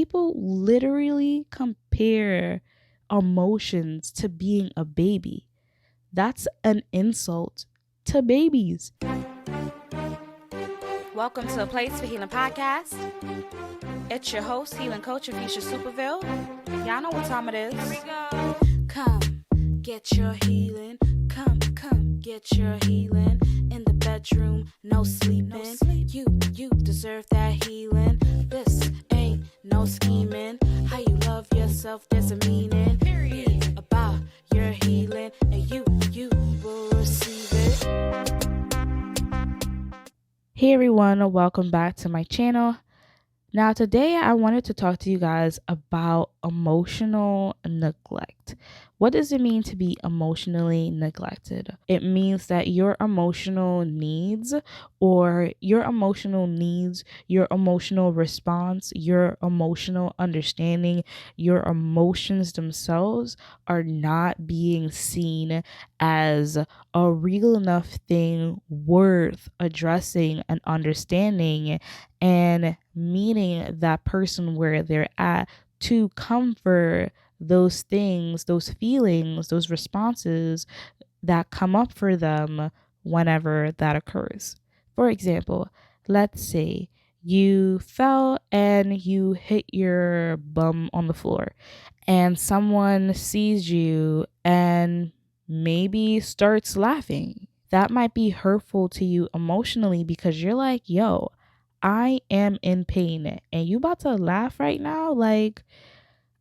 people literally compare emotions to being a baby. That's an insult to babies. Welcome to A Place for Healing podcast. It's your host, healing coach Avisha Superville. Y'all know what time it is. Here we go. Come, get your healing. Come, get your healing. In the bedroom, no sleeping. You deserve that healing. This ain't no scheming. How you love yourself, there's a meaning. Be about your healing, and you will receive it. Hey everyone, welcome back to my channel. Now today I wanted to talk to you guys about emotional neglect. What does it mean to be emotionally neglected? It means that your emotional needs, your emotional response, your emotional understanding, your emotions themselves are not being seen as a real enough thing worth addressing and understanding and meeting that person where they're at to comfort those things, those feelings, those responses that come up for them whenever that occurs. For example, let's say you fell and you hit your bum on the floor and someone sees you and maybe starts laughing. That might be hurtful to you emotionally because you're like, yo, I am in pain and you about to laugh right now? Like,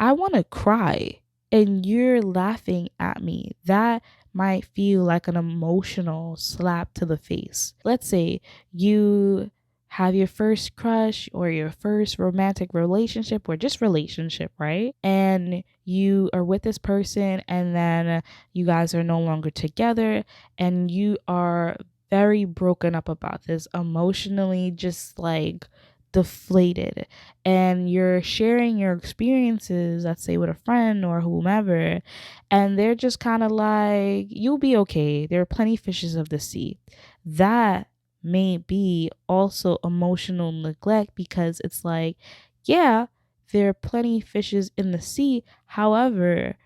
I want to cry and you're laughing at me. That might feel like an emotional slap to the face. Let's say you have your first crush or your first romantic relationship or just relationship, right? And you are with this person and then you guys are no longer together and you are very broken up about this, emotionally just like deflated, and you're sharing your experiences, let's say with a friend or whomever, and they're just kind of like, you'll be okay. There are plenty fishes of the sea. That may be also emotional neglect because it's like, yeah, there are plenty fishes in the sea. However,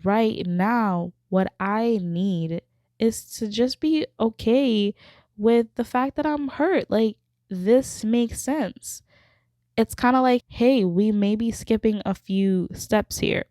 right now, what I need is to just be okay with the fact that I'm hurt. Like, this makes sense. It's kind of like, hey, we may be skipping a few steps here.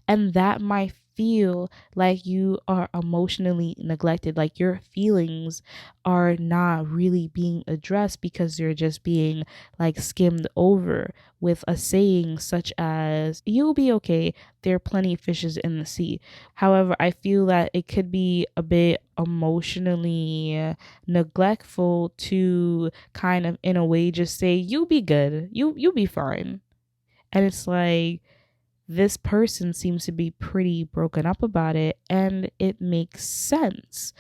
And that might feel like you are emotionally neglected, like your feelings are not really being addressed because they're just being like skimmed over with a saying such as, you'll be okay, there are plenty of fishes in the sea. However, I feel that it could be a bit emotionally neglectful to kind of in a way just say, you'll be good, you'll be fine. And it's like, this person seems to be pretty broken up about it and it makes sense.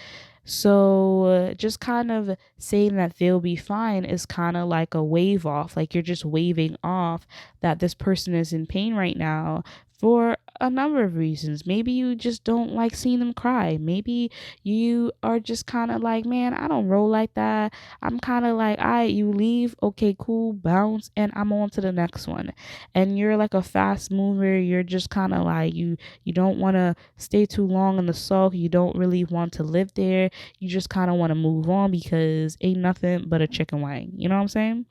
So just kind of saying that they'll be fine is kind of like a wave off. Like you're just waving off that this person is in pain right now for a number of reasons. Maybe you just don't like seeing them cry. Maybe you are just kind of like, man, I don't roll like that. I'm kind of like, you leave, okay, cool, bounce, and I'm on to the next one. And you're like a fast mover. You're just kind of like, you don't want to stay too long in the sulk. You don't really want to live there. You just kind of want to move on because ain't nothing but a chicken wing. You know what I'm saying?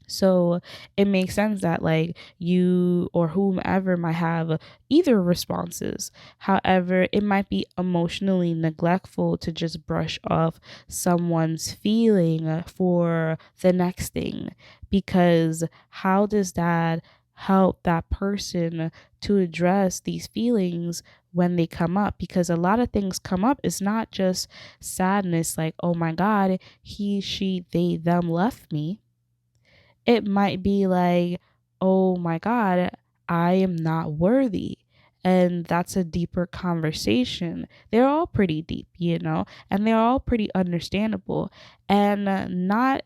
So it makes sense that like you or whomever might have either responses. However, it might be emotionally neglectful to just brush off someone's feeling for the next thing, because how does that help that person to address these feelings when they come up? Because a lot of things come up. It's not just sadness like, oh my God, he, she, they, them left me. It might be like, oh my God, I am not worthy. And that's a deeper conversation. They're all pretty deep, and they're all pretty understandable. And not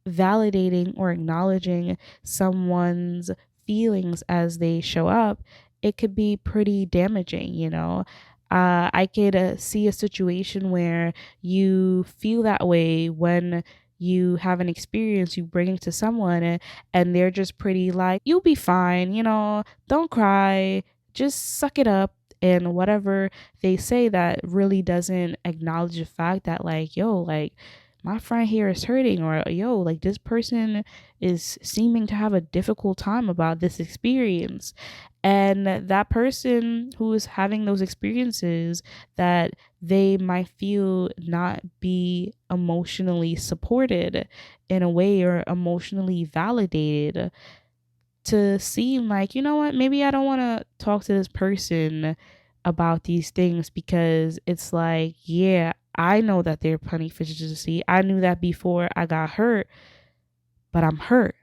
validating or acknowledging someone's feelings as they show up, it could be pretty damaging. I could see a situation where you feel that way when you have an experience, you bring it to someone, and they're just pretty like, you'll be fine, don't cry, just suck it up. And whatever they say that really doesn't acknowledge the fact that, like, yo, like, my friend here is hurting, or yo, like, this person is seeming to have a difficult time about this experience. And that person who is having those experiences, that they might feel not be emotionally supported in a way, or emotionally validated, to seem like, you know what, maybe I don't want to talk to this person about these things, because it's like, yeah, I know that they're plenty fishes to see. I knew that before I got hurt, but I'm hurt.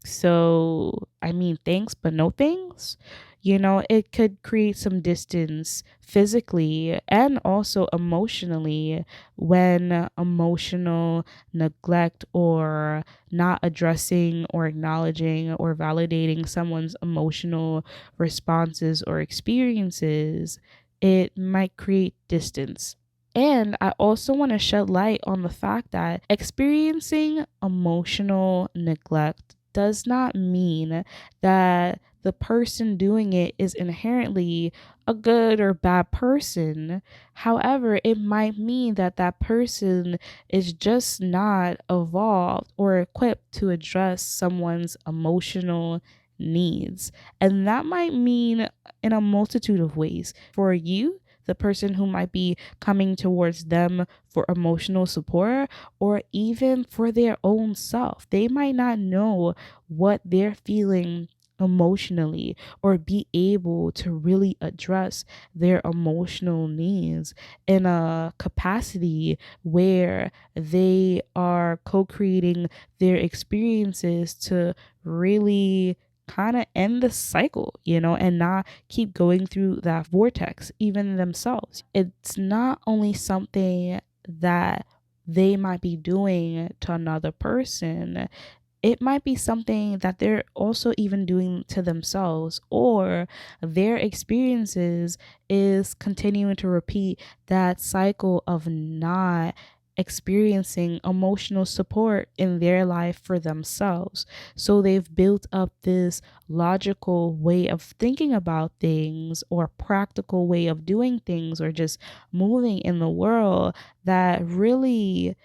So, I mean, thanks, but no thanks. It could create some distance physically and also emotionally, when emotional neglect, or not addressing or acknowledging or validating someone's emotional responses or experiences, it might create distance. And I also want to shed light on the fact that experiencing emotional neglect does not mean that the person doing it is inherently a good or bad person. However, it might mean that that person is just not evolved or equipped to address someone's emotional needs. And that might mean in a multitude of ways. For you, the person who might be coming towards them for emotional support, or even for their own self. They might not know what they're feeling emotionally, or be able to really address their emotional needs in a capacity where they are co-creating their experiences to really kind of end the cycle, and not keep going through that vortex, even themselves. It's not only something that they might be doing to another person, it might be something that they're also even doing to themselves, or their experiences is continuing to repeat that cycle of not experiencing emotional support in their life for themselves. So they've built up this logical way of thinking about things, or practical way of doing things, or just moving in the world, that really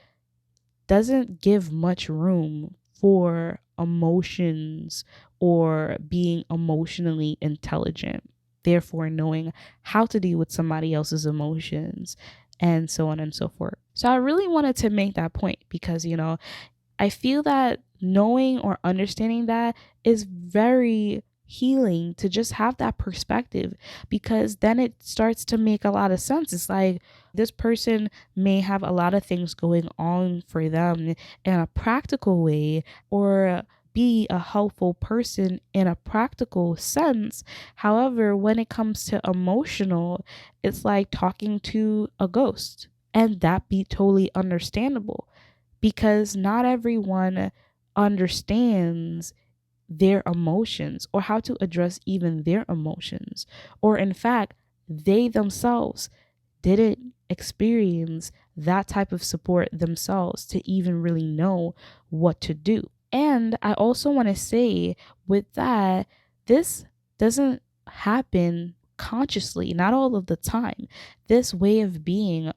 doesn't give much room for emotions, or being emotionally intelligent, therefore knowing how to deal with somebody else's emotions, and so on and so forth. So I really wanted to make that point, because I feel that knowing or understanding that is very healing, to just have that perspective, because then it starts to make a lot of sense. It's like, this person may have a lot of things going on for them in a practical way, or be a helpful person in a practical sense. However, when it comes to emotional, it's like talking to a ghost, and that be totally understandable, because not everyone understands their emotions, or how to address even their emotions, or in fact, they themselves didn't experience that type of support themselves to even really know what to do. And I also want to say with that, this doesn't happen consciously, not all of the time. This way of being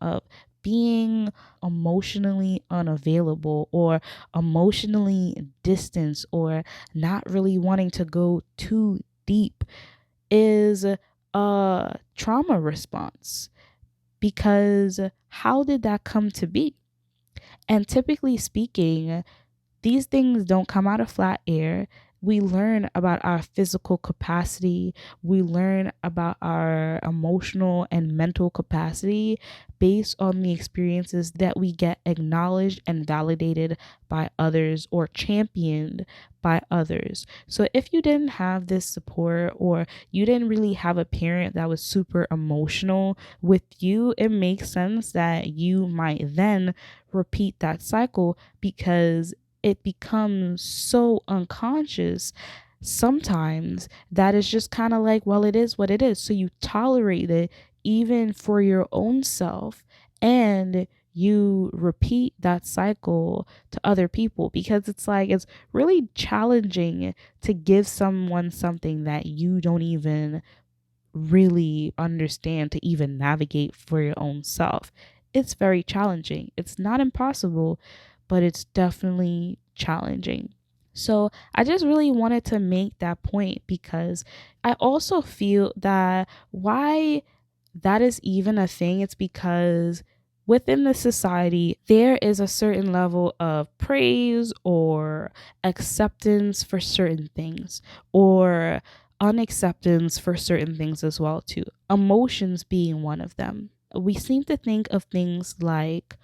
emotionally unavailable, or emotionally distanced, or not really wanting to go too deep, is a trauma response. Because how did that come to be? And typically speaking, these things don't come out of flat air. We learn about our physical capacity. We learn about our emotional and mental capacity based on the experiences that we get acknowledged and validated by others, or championed by others. So if you didn't have this support, or you didn't really have a parent that was super emotional with you, it makes sense that you might then repeat that cycle, because it becomes so unconscious sometimes that it's just kind of like, well, it is what it is. So you tolerate it even for your own self, and you repeat that cycle to other people, because it's like it's really challenging to give someone something that you don't even really understand to even navigate for your own self. It's very challenging. It's not impossible, but it's definitely challenging. So I just really wanted to make that point, because I also feel that why that is even a thing, it's because within the society, there is a certain level of praise or acceptance for certain things, or unacceptance for certain things as well too. Emotions being one of them. We seem to think of things like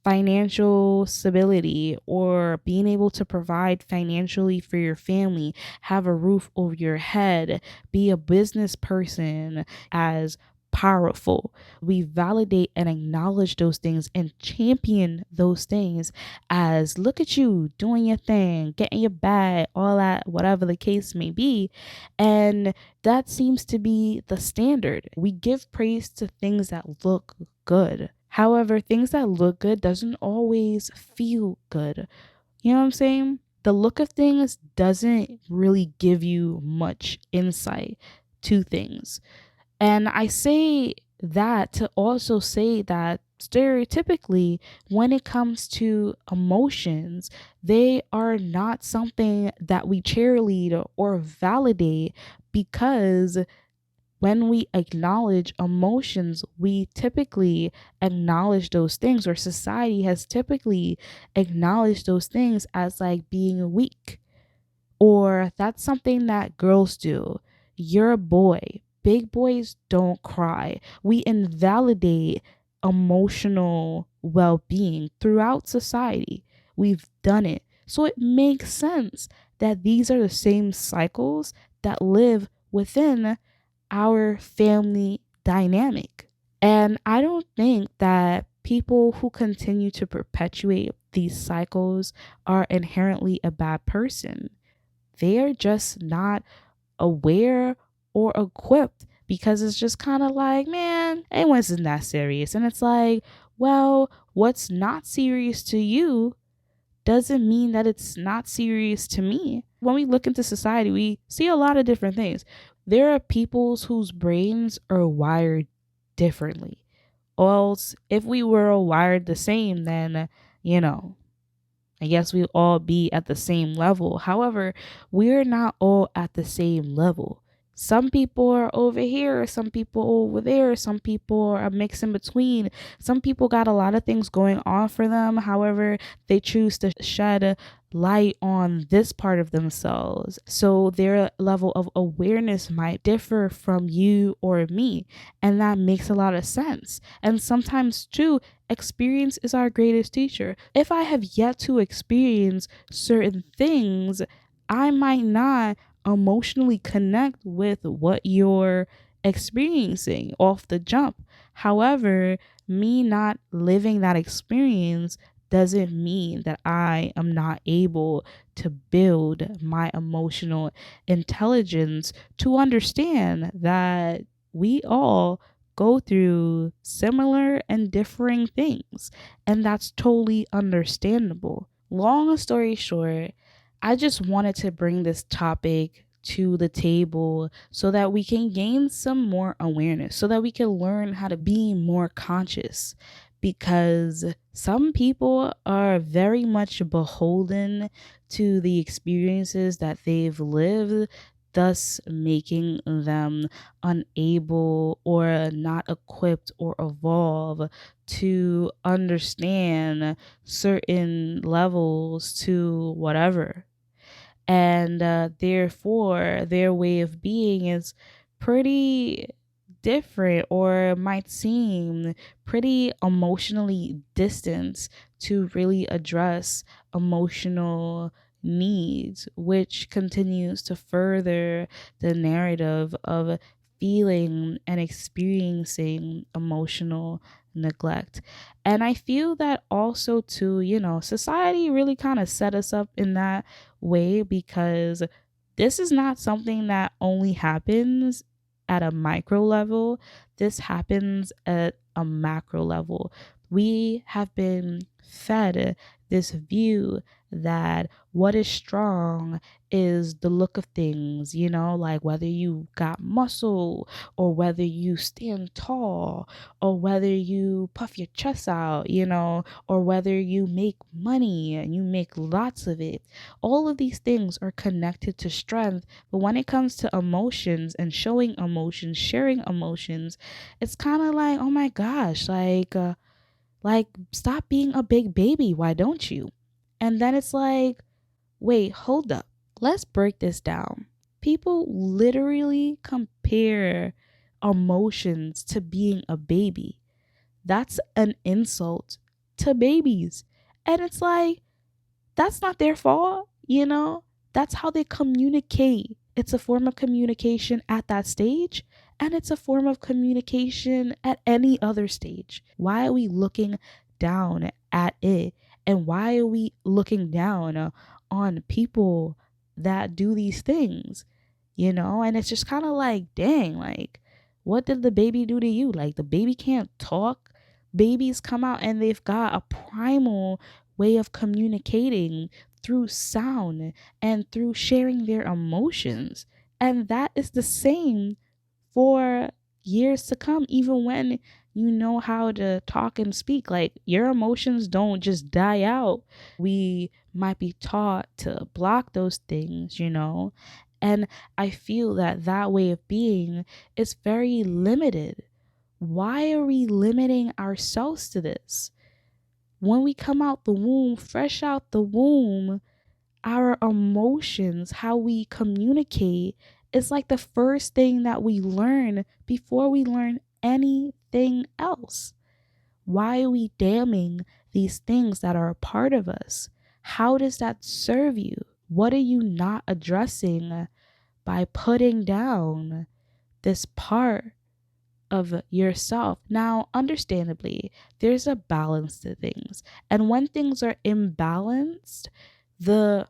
financial stability or being able to provide financially for your family, have a roof over your head, be a business person as powerful. We validate and acknowledge those things and champion those things as, look at you doing your thing, getting your bag, all that, whatever the case may be. And that seems to be the standard. We give praise to things that look good. However, things that look good doesn't always feel good. You know what I'm saying? The look of things doesn't really give you much insight to things. And I say that to also say that stereotypically, when it comes to emotions, they are not something that we cheerlead or validate, because when we acknowledge emotions, we typically acknowledge those things, or society has typically acknowledged those things as like being weak, or that's something that girls do. You're a boy. Big boys don't cry. We invalidate emotional well being throughout society. We've done it. So it makes sense that these are the same cycles that live within our family dynamic. And I don't think that people who continue to perpetuate these cycles are inherently a bad person. They are just not aware or equipped, because it's just kind of like, man, it wasn't that serious. And it's like, well, what's not serious to you doesn't mean that it's not serious to me. When we look into society, we see a lot of different things. There are peoples whose brains are wired differently. Or else, if we were all wired the same, then, you know, I guess we all be at the same level. However, we're not all at the same level. Some people are over here, some people over there, some people are a mix in between. Some people got a lot of things going on for them. However, they choose to shed light on this part of themselves. So their level of awareness might differ from you or me. And that makes a lot of sense. And sometimes, too, experience is our greatest teacher. If I have yet to experience certain things, I might not emotionally connect with what you're experiencing off the jump. However, me not living that experience doesn't mean that I am not able to build my emotional intelligence to understand that we all go through similar and differing things, and that's totally understandable. Long story short, I just wanted to bring this topic to the table so that we can gain some more awareness, so that we can learn how to be more conscious, because some people are very much beholden to the experiences that they've lived, thus making them unable or not equipped or evolve to understand certain levels to whatever. And therefore, their way of being is pretty different, or might seem pretty emotionally distant to really address emotional needs, which continues to further the narrative of feeling and experiencing emotional neglect. And I feel that also too, society really kind of set us up in that way, because this is not something that only happens at a micro level. This happens at a macro level. We have been fed this view that what is strong is the look of things, like whether you got muscle or whether you stand tall or whether you puff your chest out, or whether you make money and you make lots of it. All of these things are connected to strength. But when it comes to emotions and showing emotions, sharing emotions, it's kind of like, oh my gosh, like, stop being a big baby. Why don't you? And then it's like, wait, hold up. Let's break this down. People literally compare emotions to being a baby. That's an insult to babies. And it's like, that's not their fault, That's how they communicate. It's a form of communication at that stage, and it's a form of communication at any other stage. Why are we looking down at it? And why are we looking down on people that do these things? And it's just kind of like, dang, like, what did the baby do to you? Like, the baby can't talk. Babies come out and they've got a primal way of communicating through sound and through sharing their emotions. And that is the same for years to come, even when you know how to talk and speak. Like, your emotions don't just die out. We might be taught to block those things, And I feel that that way of being is very limited. Why are we limiting ourselves to this? When we come out the womb, fresh out the womb, our emotions, how we communicate, is like the first thing that we learn before we learn anything else. Why are we damning these things that are a part of us? How does that serve you? What are you not addressing by putting down this part of yourself? Now, understandably, there's a balance to things. And when things are imbalanced, the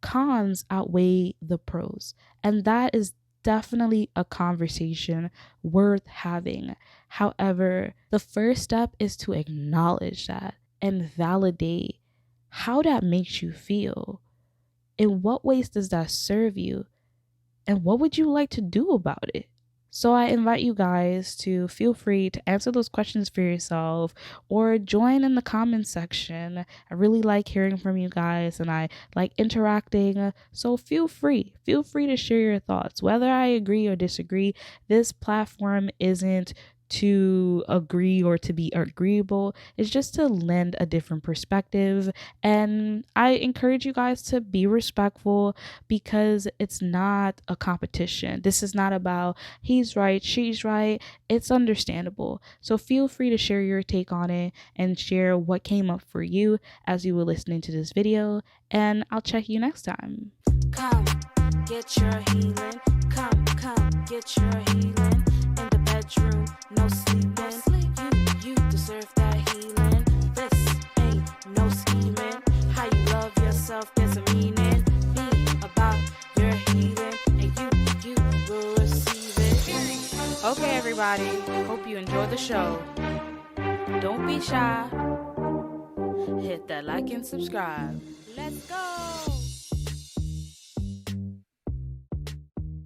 cons outweigh the pros. And that is definitely a conversation worth having. However, the first step is to acknowledge that and validate how that makes you feel. In what ways does that serve you? And what would you like to do about it? So I invite you guys to feel free to answer those questions for yourself or join in the comments section. I really like hearing from you guys and I like interacting. So feel free to share your thoughts. Whether I agree or disagree, this platform isn't to agree or to be agreeable. It's just to lend a different perspective. And I encourage you guys to be respectful because it's not a competition. This is not about he's right, she's right. It's understandable. So feel free to share your take on it and share what came up for you as you were listening to this video. And I'll check you next time. Come, get your healing. Come, get your healing. In the bedroom, no sleeping. You deserve that healing. This ain't no scheming. How you love yourself, there's a meaning. Be about your healing, and you will receive it. Okay, everybody. Hope you enjoyed the show. Don't be shy. Hit that like and subscribe. Let's go.